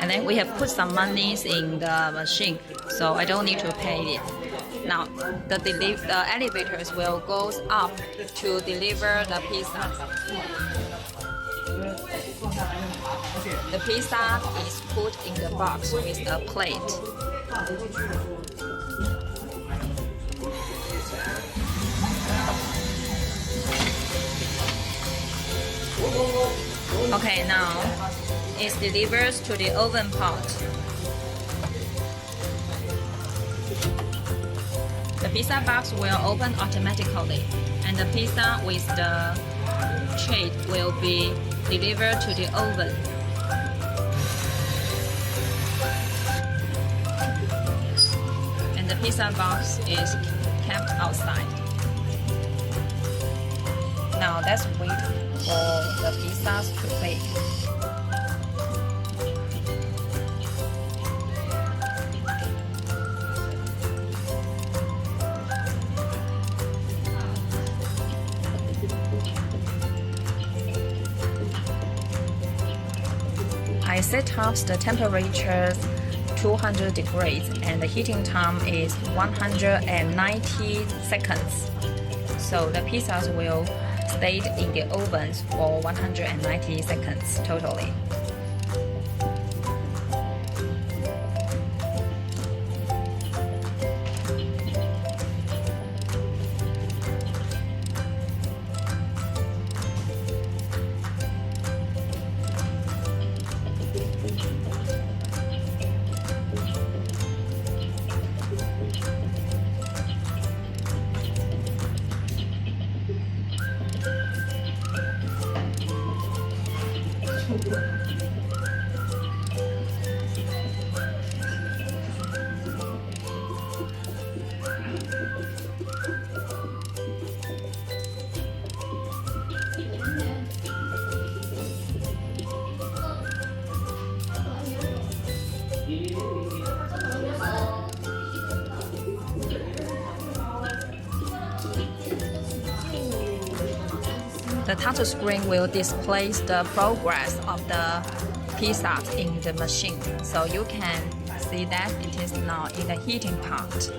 And then we have put some monies in the machine, so I don't need to pay it. Now the elevators will go up to deliver the pizza. The pizza is put in the box with a plate. Okay, now it's delivered to the oven pot. The pizza box will open automatically, and the pizza with the tray will be delivered to the oven. And the pizza box is kept outside. Now let's wait for the pizzas to bake. I set up the temperature 200 degrees and the heating time is 190 seconds. So the pizzas will stay in the oven for 190 seconds totally. The touch screen will display the progress of the pizzas in the machine, so you can see that it is now in the heating part.